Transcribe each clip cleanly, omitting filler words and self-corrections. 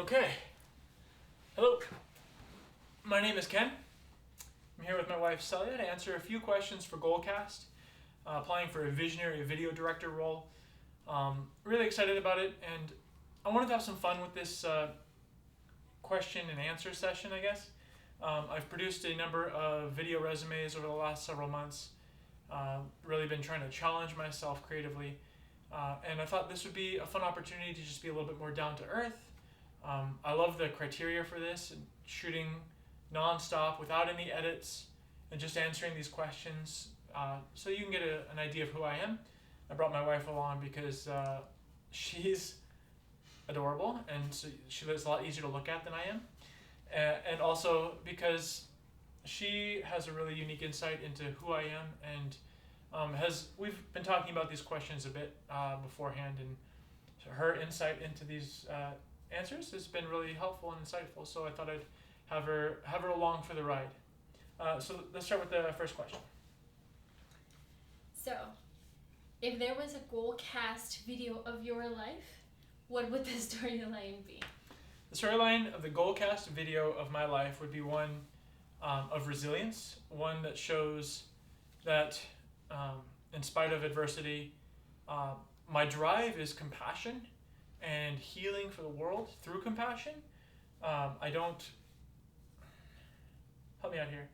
Okay. Hello. My name is Ken. I'm here with my wife Celia to answer a few questions for GoalCast, applying for a visionary video director role. Really excited about it, and I wanted to have some fun with this question and answer session, I guess. I've produced a number of video resumes over the last several months, really been trying to challenge myself creatively, and I thought this would be a fun opportunity to just be a little bit more down to earth. I love the criteria for this, and shooting non-stop without any edits and just answering these questions so you can get an idea of who I am. I brought my wife along because she's adorable, and so she is a lot easier to look at than I am, and also because she has a really unique insight into who I am, and we've been talking about these questions a bit beforehand, and her insight into these answers has been really helpful and insightful. So I thought I'd have her along for the ride. So let's start with the first question. So, if there was a GoalCast video of your life, what would the storyline be? The storyline of the GoalCast video of my life would be one of resilience, one that shows that in spite of adversity, my drive is compassion and healing for the world through compassion. I don't... Help me out here.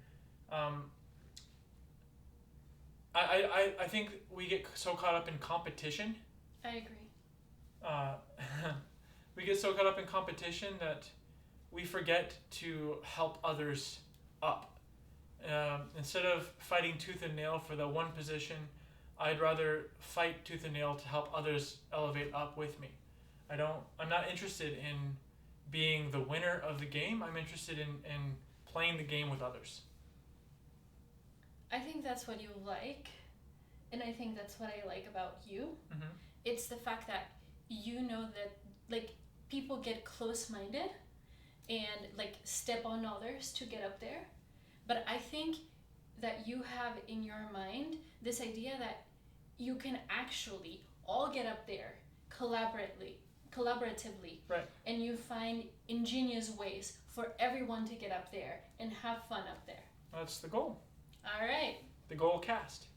I think we get so caught up in competition. I agree. We get so caught up in competition that we forget to help others up. Instead of fighting tooth and nail for the one position, I'd rather fight tooth and nail to help others elevate up with me. I'm not interested in being the winner of the game. I'm interested in playing the game with others. I think that's what you like, and I think that's what I like about you. Mm-hmm. It's the fact that you know that people get close-minded and step on others to get up there, but I think that you have in your mind this idea that you can actually all get up there collaboratively, right? And you find ingenious ways for everyone to get up there and have fun up there. That's the goal. All right. The GoalCast.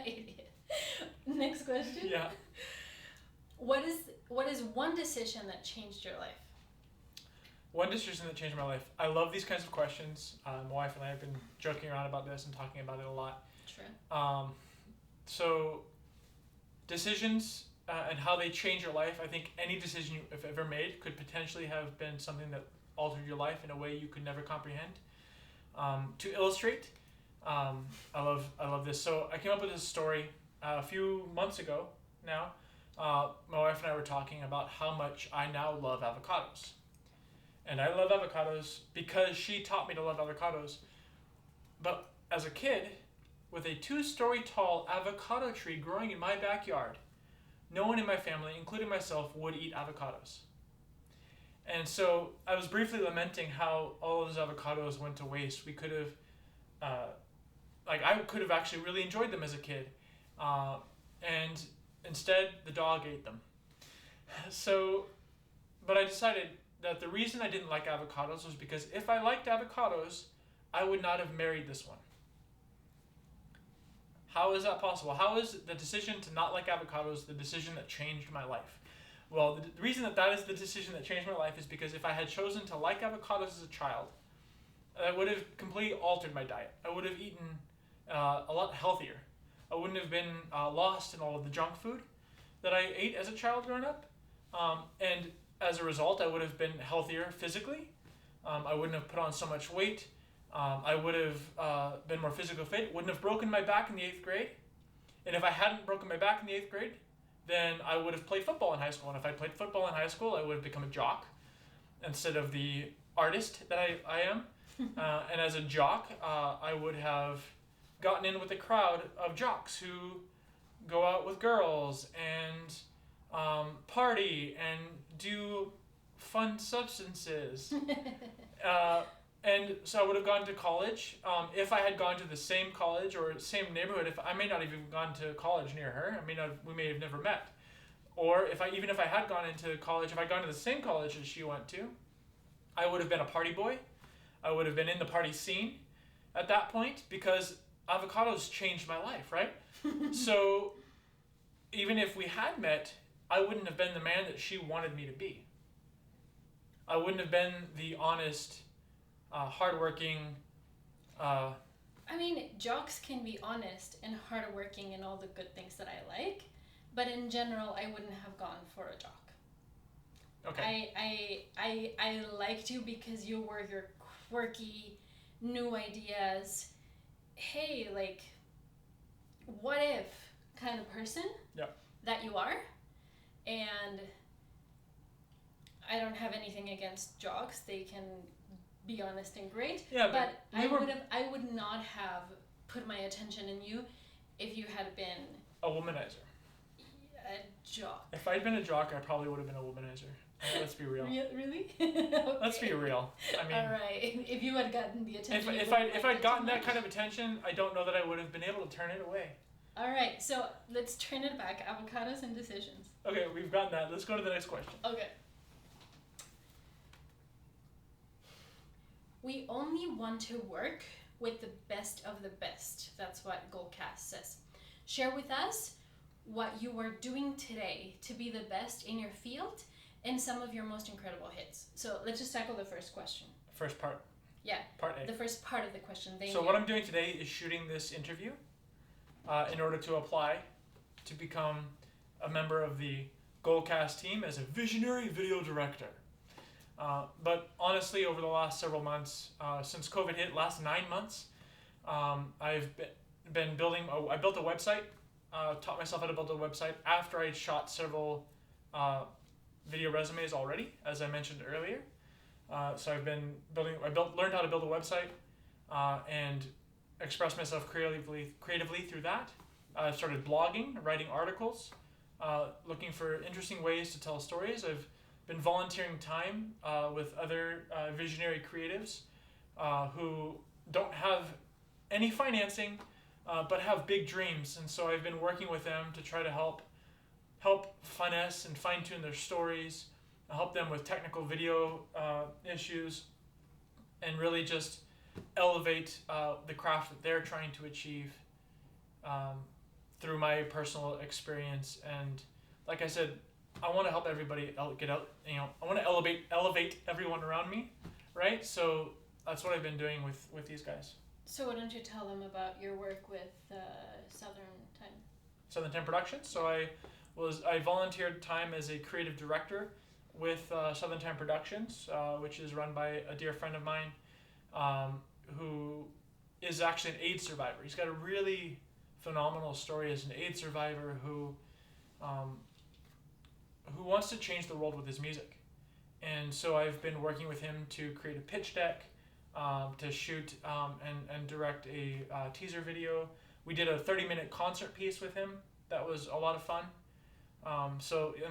Idiot. Next question. Yeah. What is one decision that changed your life? One decision that changed my life. I love these kinds of questions. My wife and I have been joking around about this and talking about it a lot. True. So decisions and how they change your life. I think any decision you've ever made could potentially have been something that altered your life in a way you could never comprehend. To illustrate, I love this. So I came up with this story a few months ago now. My wife and I were talking about how much I now love avocados. And I love avocados because she taught me to love avocados. But as a kid, with a 2-story tall avocado tree growing in my backyard, no one in my family, including myself, would eat avocados. And so I was briefly lamenting how all of those avocados went to waste. We could have, I could have actually really enjoyed them as a kid. And instead, the dog ate them. But I decided that the reason I didn't like avocados was because if I liked avocados, I would not have married this one. How is that possible? How is the decision to not like avocados the decision that changed my life? Well, the reason that is the decision that changed my life is because if I had chosen to like avocados as a child, that would have completely altered my diet. I would have eaten a lot healthier. I wouldn't have been lost in all of the junk food that I ate as a child growing up. And as a result, I would have been healthier physically. I wouldn't have put on so much weight. I would have been more physically fit. Wouldn't have broken my back in the 8th grade. And if I hadn't broken my back in the 8th grade, then I would have played football in high school. And if I played football in high school, I would have become a jock instead of the artist that I am. And as a jock, I would have gotten in with a crowd of jocks who go out with girls and party and do fun substances. And so I would have gone to college. If I had gone to the same college or same neighborhood, I may not have even gone to college near her. We may have never met. Or even if I had gone into college, if I'd gone to the same college as she went to, I would have been a party boy. I would have been in the party scene at that point because avocados changed my life, right? So even if we had met, I wouldn't have been the man that she wanted me to be. I wouldn't have been the honest, hardworking. I mean, jocks can be honest and hardworking and all the good things that I like, but in general, I wouldn't have gone for a jock. Okay. I liked you because you were your quirky, new ideas. Hey, like, what if kind of person that you are, and I don't have anything against jocks. They can be honest and great. Yeah, but I would not have put my attention in you if you had been a womanizer. A jock. If I'd been a jock, I probably would have been a womanizer. Let's be real. Really? Okay. Let's be real. I mean, all right. If you had gotten the attention. If I'd gotten that kind of attention, I don't know that I would have been able to turn it away. All right. So let's turn it back. Avocados and decisions. Okay, we've gotten that. Let's go to the next question. Okay. We only want to work with the best of the best. That's what GoalCast says. Share with us what you are doing today to be the best in your field and some of your most incredible hits. So let's just tackle the first question. First part. Yeah. Part A. The first part of the question. So what I'm doing today is shooting this interview in order to apply to become a member of the GoalCast team as a visionary video director. But honestly, over the last several months, since COVID hit, last 9 months, I've been building. I built a website. Taught myself how to build a website after I shot several video resumes already, as I mentioned earlier. So I've been building. Learned how to build a website and express myself creatively through that. I started blogging, writing articles, looking for interesting ways to tell stories. I've been volunteering time with other visionary creatives who don't have any financing but have big dreams, and so I've been working with them to try to help finesse and fine-tune their stories, help them with technical video issues, and really just elevate the craft that they're trying to achieve through my personal experience. And like I said, I want to help everybody get out. I want to elevate everyone around me, right? So that's what I've been doing with these guys. So why don't you tell them about your work with Southern Time Productions. So I volunteered time as a creative director with Southern Time Productions, which is run by a dear friend of mine, who is actually an AIDS survivor. He's got a really phenomenal story as an AIDS survivor who wants to change the world with his music. And so I've been working with him to create a pitch deck, to shoot and direct a teaser video. We did a 30-minute concert piece with him. That was a lot of fun. And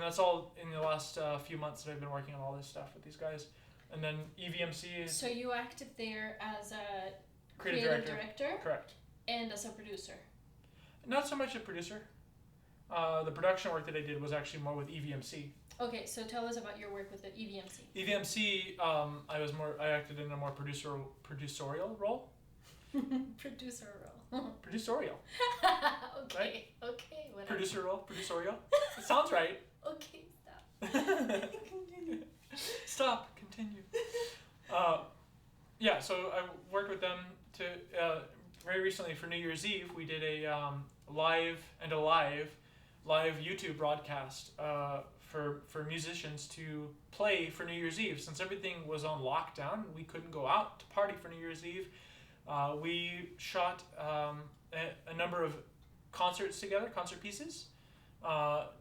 that's all in the last few months that I've been working on all this stuff with these guys. And then EVMC is... So you acted there as a creative director? Correct. And as a producer? Not so much a producer. The production work that I did was actually more with EVMC. Okay, so tell us about your work with the EVMC. EVMC, I acted in a more producerial role. Producer role. Producerial. Okay. Right? Okay. Whatever. Producer role. Producerial. It sounds right. Okay. Stop. Continue. Stop. Continue. Yeah. So I worked with them to very recently for New Year's Eve. We did a live YouTube broadcast for musicians to play for New Year's Eve. Since everything was on lockdown, we couldn't go out to party for New Year's Eve. We shot a number of concert pieces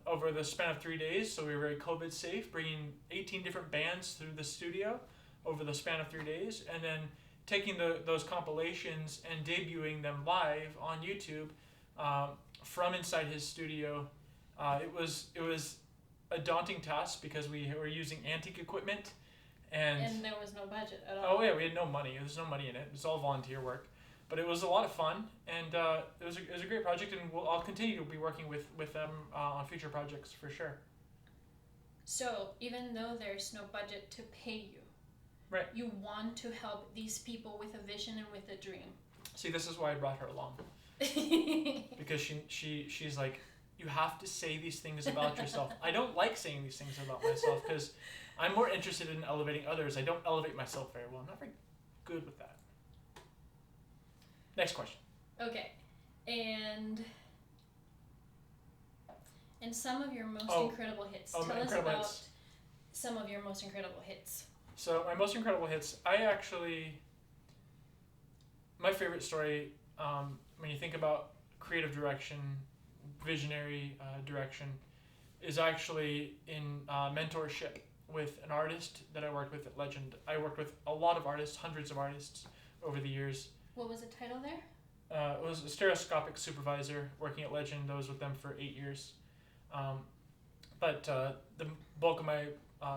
over the span of 3 days. So we were very COVID safe, bringing 18 different bands through the studio over the span of 3 days, and then taking those compilations and debuting them live on YouTube from inside his studio. It was a daunting task because we were using antique equipment. And there was no budget at all. Oh yeah, we had no money. There's no money in it. It's all volunteer work, but it was a lot of fun, and it was a great project. And I'll continue to be working with them on future projects for sure. So even though there's no budget to pay you, Right. you want to help these people with a vision and with a dream. See, this is why I brought her along. Because she's like, you have to say these things about yourself. I don't like saying these things about myself because I'm more interested in elevating others. I don't elevate myself very well. I'm not very good with that. Next question. Okay. And some of your most incredible hits. Tell us about hits. Some of your most incredible hits. So my most incredible hits, my favorite story, when you think about creative direction, visionary direction, is actually in mentorship with an artist that I worked with at Legend. I worked with a lot of artists, hundreds of artists over the years. What was the title there? It was a stereoscopic supervisor working at Legend. I was with them for 8 years. But the bulk of my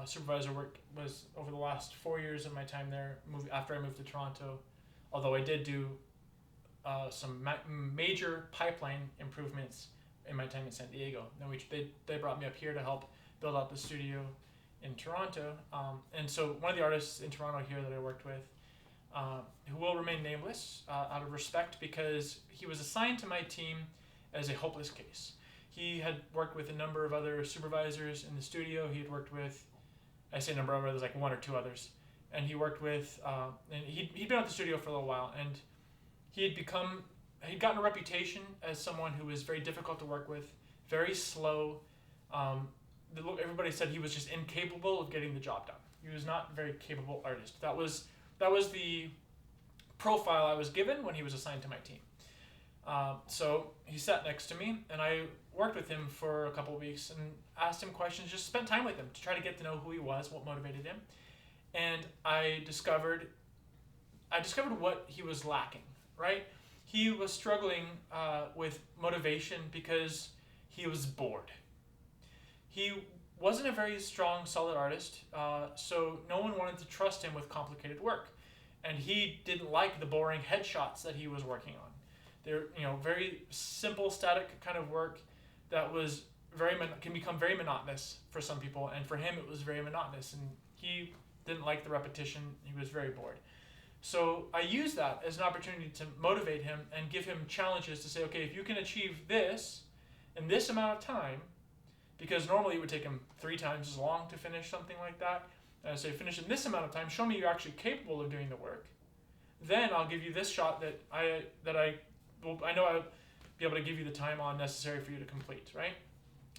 supervisor work was over the last 4 years of my time there, after I moved to Toronto. Although I did do some major pipeline improvements in my time in San Diego. Then they brought me up here to help build out the studio in Toronto. And so one of the artists in Toronto here that I worked with, who will remain nameless out of respect, because he was assigned to my team as a hopeless case. He had worked with a number of other supervisors in the studio. He had worked with, I say number of others, like one or two others. And he worked with, and he'd been at the studio for a little while, and he'd gotten a reputation as someone who was very difficult to work with, very slow. Everybody said he was just incapable of getting the job done. He was not a very capable artist. That was the profile I was given when he was assigned to my team. So he sat next to me, and I worked with him for a couple of weeks and asked him questions, just spent time with him to try to get to know who he was, what motivated him. And I discovered what he was lacking, right? He was struggling with motivation because he was bored. He wasn't a very strong, solid artist, so no one wanted to trust him with complicated work. And he didn't like the boring headshots that he was working on. They're very simple, static kind of work that was can become very monotonous for some people, and for him it was very monotonous, and he didn't like the repetition. He was very bored. So I used that as an opportunity to motivate him and give him challenges to say, okay, if you can achieve this in this amount of time, because normally it would take him 3 times as long to finish something like that, and I say, finish in this amount of time, show me you're actually capable of doing the work. Then I'll give you this shot that I know I'll be able to give you the time on necessary for you to complete, right?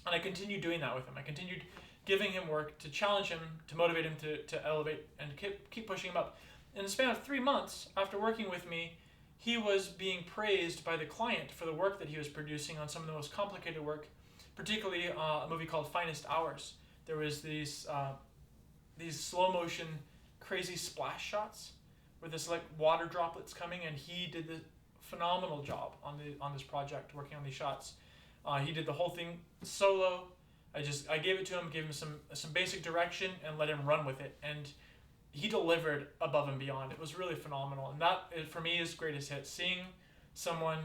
And I continued doing that with him. I continued giving him work to challenge him, to motivate him to elevate and keep pushing him up. In the span of 3 months, after working with me, he was being praised by the client for the work that he was producing on some of the most complicated work, particularly a movie called Finest Hours. There was these slow motion, crazy splash shots with this like water droplets coming, and he did the phenomenal job on this project working on these shots. He did the whole thing solo. I gave it to him, gave him some basic direction, and let him run with it, and he delivered above and beyond. It was really phenomenal, and that for me is greatest hit. Seeing someone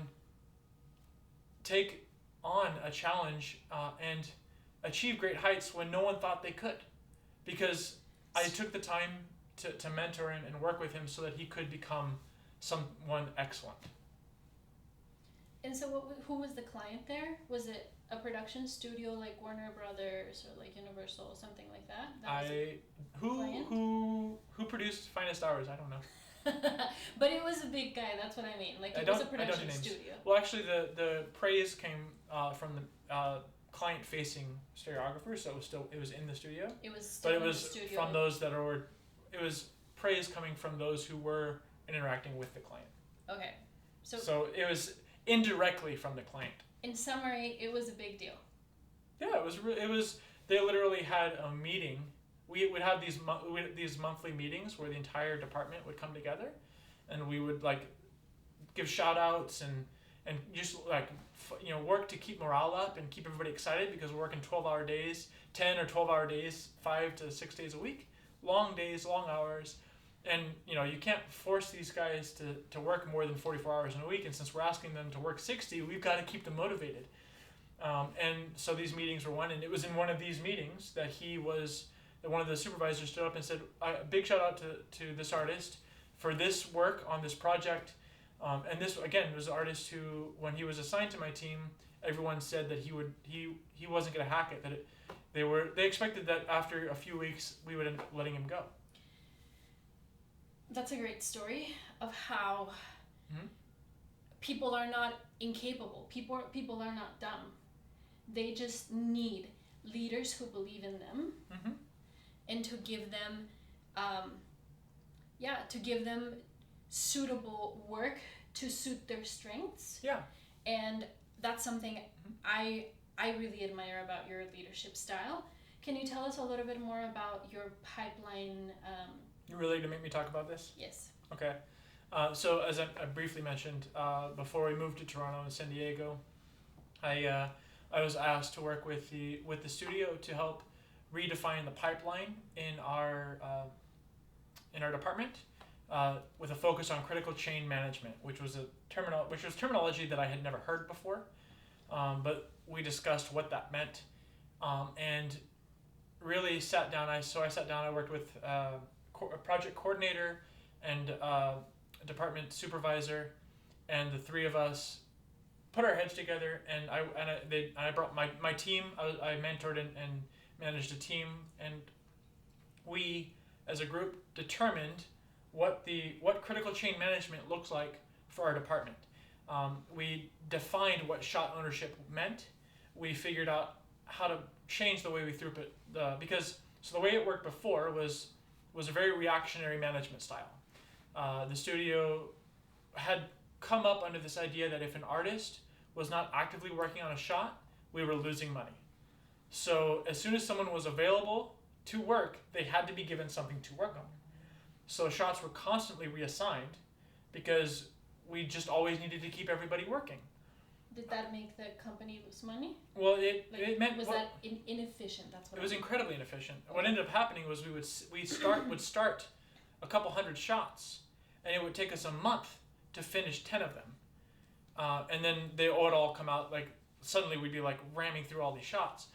take on a challenge and achieve great heights when no one thought they could, because I took the time to mentor him and work with him so that he could become someone excellent. And so who was the client there? Was it a production studio like Warner Brothers or like Universal or something like that? Who produced Finest Hours? I don't know. But it was a big guy, that's what I mean. Like it was a production studio. Well, actually the praise came from the client-facing stereographer, so it was in the studio. It was still in the studio. But it was from those it was praise coming from those who were interacting with the client. Okay. So it was indirectly from the client. In summary, it was a big deal. Yeah, it was. They literally had a meeting. We would have these monthly meetings where the entire department would come together, and we would like give shout outs and just like work to keep morale up and keep everybody excited, because we're working 12-hour days, 10 or 12-hour days, 5 to 6 days a week, long days, long hours. And you can't force these guys to work more than 44 hours in a week, and since we're asking them to work 60, we've got to keep them motivated. And so these meetings were one, and it was in one of these meetings that one of the supervisors stood up and said, "A big shout out to this artist for this work on this project." And this again was an artist who, when he was assigned to my team, everyone said that he wasn't going to hack it. That they expected that after a few weeks we would end up letting him go. That's a great story of how Mm-hmm. people are not incapable. People are not dumb. They just need leaders who believe in them, Mm-hmm. and to give them, to give them suitable work to suit their strengths. Yeah. And that's something I really admire about your leadership style. Can you tell us a little bit more about your pipeline? You really to make me talk about this? Yes. Okay. So as I briefly mentioned, before we moved to Toronto and San Diego, I was asked to work with the studio to help redefine the pipeline in our department, with a focus on critical chain management, which was terminology that I had never heard before, but we discussed what that meant, and really sat down. I sat down. I worked with a project coordinator and a department supervisor, and the three of us put our heads together, and I brought my team. I mentored and managed a team, and we as a group determined what critical chain management looks like for our department. We defined what shot ownership meant. We figured out how to change the way we throughput the way it worked before was a very reactionary management style. The studio had come up under this idea that if an artist was not actively working on a shot, we were losing money. So as soon as someone was available to work, they had to be given something to work on. So shots were constantly reassigned because we just always needed to keep everybody working. Did that make the company lose money? Well, it meant that inefficient? That's what it was incredibly inefficient. What ended up happening was we would start a couple hundred shots, and it would take us a month to finish 10 of them, and then they would all come out like suddenly we'd be like ramming through all these shots.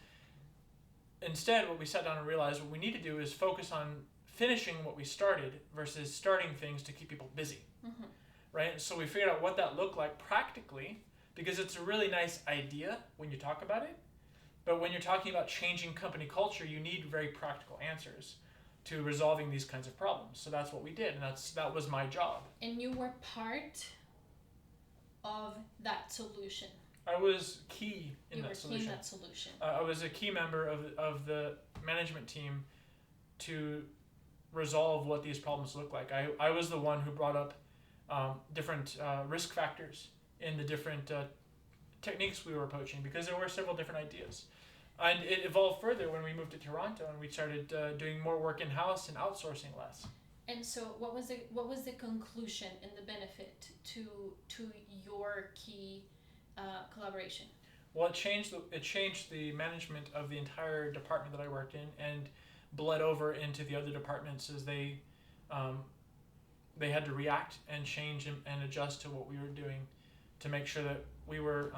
Instead, what we sat down and realized what we need to do is focus on finishing what we started versus starting things to keep people busy, mm-hmm. right? So we figured out what that looked like practically, because it's a really nice idea when you talk about it, but when you're talking about changing company culture, you need very practical answers to resolving these kinds of problems. So that's what we did, and that was my job. And you were part of that solution. I was key in that solution. You were key in that solution. I was a key member of the management team to resolve what these problems look like. I was the one who brought up different risk factors in the different techniques we were approaching, because there were several different ideas. And it evolved further when we moved to Toronto and we started doing more work in-house and outsourcing less. And so what was the conclusion and the benefit to your key collaboration? Well, it changed the management of the entire department that I worked in, and bled over into the other departments as they had to react and change and adjust to what we were doing to make sure that we were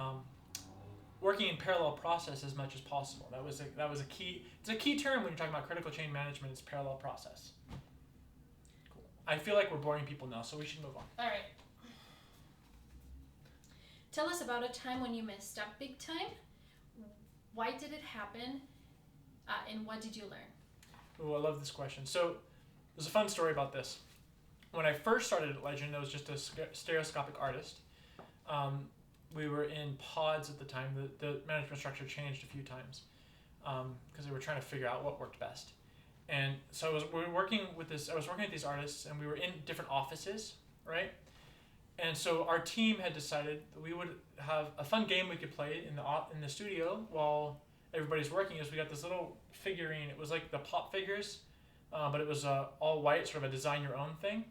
working in parallel process as much as possible. That was a key. It's a key term when you're talking about critical chain management. It's parallel process. Cool. I feel like we're boring people now, so we should move on. All right. Tell us about a time when you messed up big time. Why did it happen? And what did you learn? Oh, I love this question. So there's a fun story about this. When I first started at Legend, I was just a stereoscopic artist. We were in pods at the time. The management structure changed a few times because they were trying to figure out what worked best. And so I was working with these artists, and we were in different offices, right? And so our team had decided that we would have a fun game we could play in the studio while everybody's working. Is we got this little figurine. It was like the pop figures, but it was all white, sort of a design your own thing.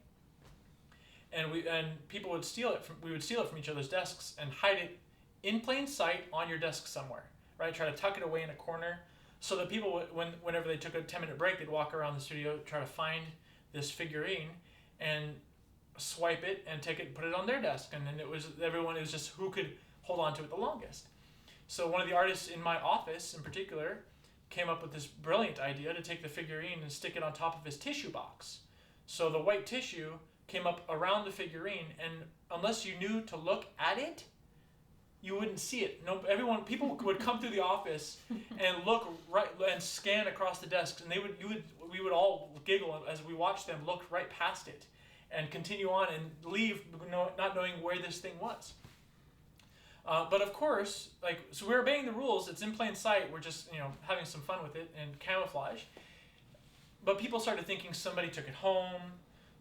And people would steal it. We would steal it from each other's desks and hide it in plain sight on your desk somewhere, right? Try to tuck it away in a corner, so that people, whenever they took a 10-minute break, they'd walk around the studio, try to find this figurine, and swipe it and take it and put it on their desk. And then it was just who could hold on to it the longest. So one of the artists in my office, in particular, came up with this brilliant idea to take the figurine and stick it on top of his tissue box. So the white tissue came up around the figurine, and unless you knew to look at it, you wouldn't see it. No, people would come through the office and look right and scan across the desks, and we would all giggle as we watched them look right past it, and continue on and leave, not knowing where this thing was. But of course, so we're obeying the rules. It's in plain sight. We're just having some fun with it and camouflage. But people started thinking somebody took it home.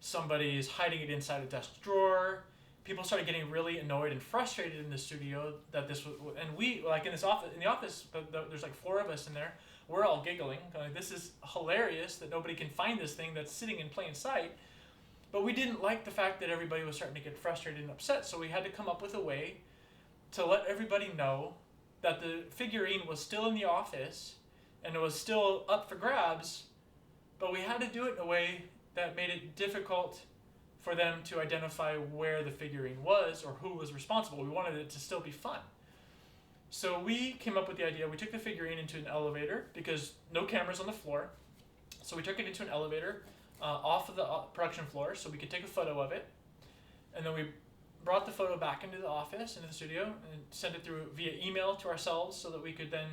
Somebody's hiding it inside a desk drawer. People started getting really annoyed and frustrated in the studio that this was, and we in the office, there's like 4 of us in there. We're all giggling. This is hilarious that nobody can find this thing that's sitting in plain sight. But we didn't like the fact that everybody was starting to get frustrated and upset. So we had to come up with a way to let everybody know that the figurine was still in the office and it was still up for grabs. But we had to do it in a way that made it difficult for them to identify where the figurine was or who was responsible. We wanted it to still be fun. So we came up with the idea. We took the figurine into an elevator because no cameras on the floor. So we took it into an elevator off of the production floor so we could take a photo of it. And then we brought the photo back into the office, into the studio, and sent it through via email to ourselves so that we could then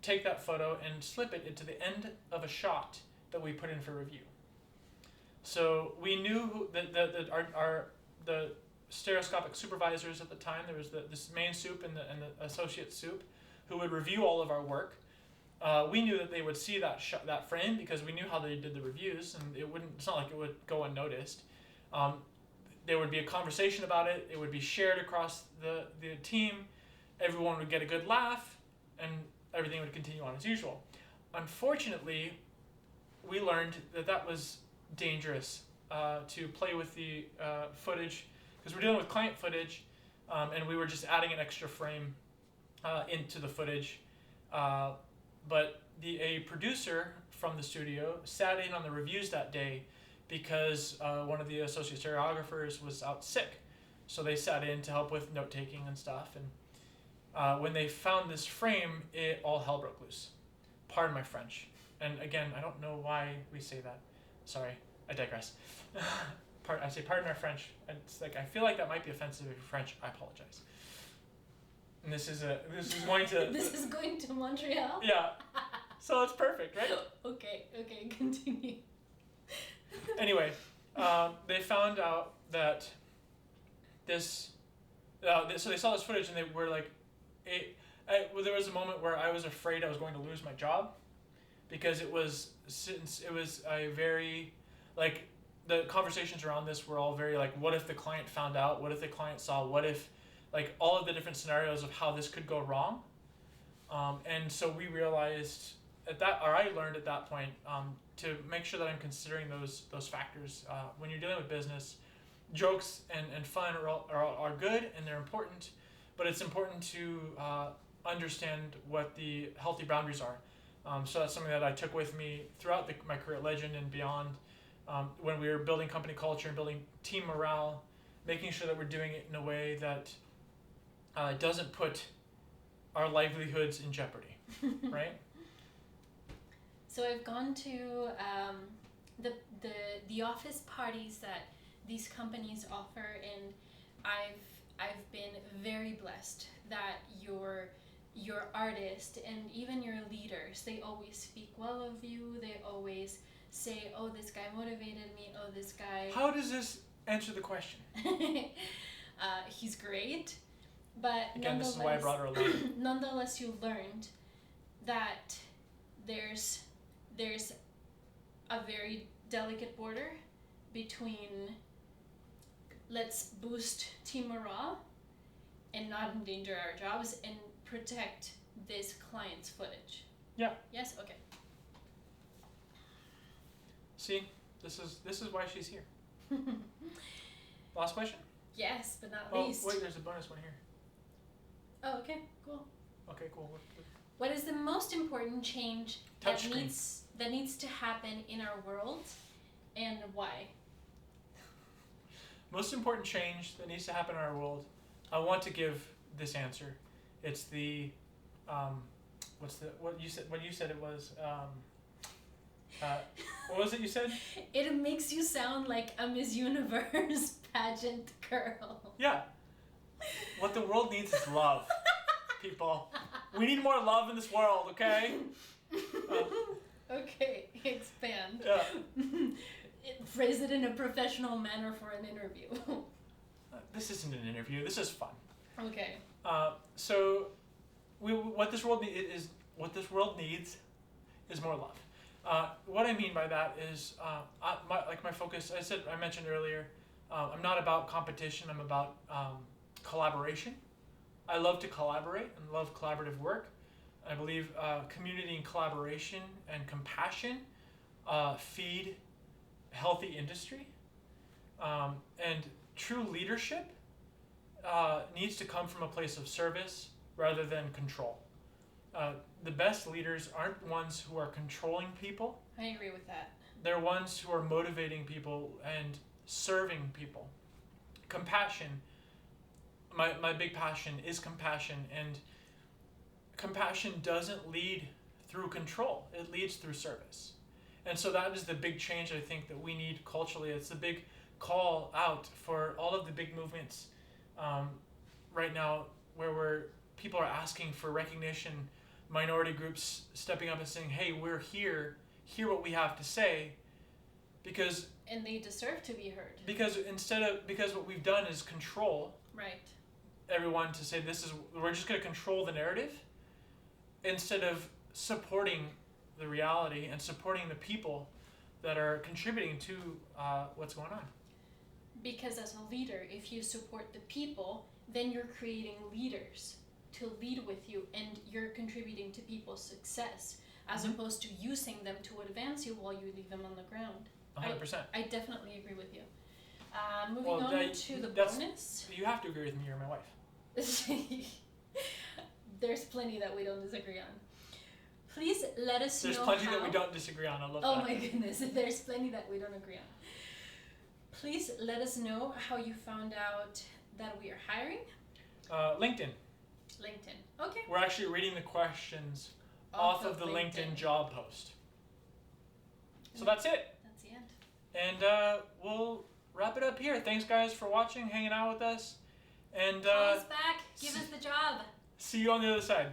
take that photo and slip it into the end of a shot that we put in for review. So we knew the stereoscopic supervisors at the time. There was this main soup and the associate soup who would review all of our work. We knew that they would see that frame because we knew how they did the reviews, and it's not like it would go unnoticed. There would be a conversation about it. It would be shared across the team. Everyone would get a good laugh, and everything would continue on as usual. Unfortunately, we learned that was dangerous to play with the footage because we're dealing with client footage, and we were just adding an extra frame into the footage. But a producer from the studio sat in on the reviews that day because one of the associate stereographers was out sick. So they sat in to help with note-taking and stuff. And when they found this frame, all hell broke loose. Pardon my French. And again, I don't know why we say that. Sorry, I digress. I say pardon our French. It's like I feel like that might be offensive if you're French. I apologize. And this is going to... This is going to Montreal? Yeah. So it's perfect, right? Okay, continue. Anyway, they found out that this... so they saw this footage and they were like... there was a moment where I was afraid I was going to lose my job because it was a very... the conversations around this were all very what if the client found out? What if the client saw? What if... all of the different scenarios of how this could go wrong. And so we realized I learned at that point to make sure that I'm considering those factors. When you're dealing with business, jokes and fun are good and they're important, but it's important to understand what the healthy boundaries are. So that's something that I took with me throughout my career at Legend and beyond. When we were building company culture and building team morale, making sure that we're doing it in a way that doesn't put our livelihoods in jeopardy, right? So I've gone to the office parties that these companies offer, and I've been very blessed that your artist and even your leaders, they always speak well of you. They always say, "Oh, this guy motivated me. Oh, this guy." How does this answer the question? He's great. But again, this is why I brought her along. Nonetheless, you learned that there's a very delicate border between let's boost team morale and not endanger our jobs and protect this client's footage. Yeah. Yes? Okay. See, this is why she's here. Last question? Yes, but not Oh, least. wait, there's a bonus one here. Oh, okay, cool. Okay, cool. What is the most important change that needs to happen in our world, and why? Most important change that needs to happen in our world, I want to give this answer. It's the what you said? What you said it was. What was it you said? It makes you sound like a Miss Universe pageant girl. Yeah. What the world needs is love, people. We need more love in this world, okay? Okay, expand. Yeah. Phrase it in a professional manner for an interview. This isn't an interview. This is fun. Okay. So, what this world needs is more love. What I mean by that is, my focus. I mentioned earlier, I'm not about competition. I'm about collaboration. I love to collaborate and love collaborative work. I believe community and collaboration and compassion feed healthy industry. And true leadership needs to come from a place of service rather than control. The best leaders aren't ones who are controlling people. I agree with that. They're ones who are motivating people and serving people. Compassion, my big passion is compassion, and compassion doesn't lead through control. It leads through service. And so that is the big change I think that we need culturally. It's the big call out for all of the big movements right now where people are asking for recognition, minority groups stepping up and saying, hey, we're here, hear what we have to say, because... And they deserve to be heard. Because what we've done is control right. everyone to say we're just going to control the narrative instead of supporting the reality and supporting the people that are contributing to what's going on. Because as a leader, if you support the people, then you're creating leaders to lead with you, and you're contributing to people's success, as opposed to using them to advance you while you leave them on the ground. 100%. I definitely agree with you. Moving on to the bonus. You have to agree with me, you're my wife. There's plenty that we don't disagree on. Please let us know. There's plenty that we don't disagree on. I love that. Oh my goodness, there's plenty that we don't agree on. Please let us know how you found out that we are hiring. LinkedIn. Okay. We're actually reading the questions off of the LinkedIn job post. So that's it. That's the end. And we'll wrap it up here. Thanks, guys, for watching, hanging out with us. And call us back. Give us the job. See you on the other side.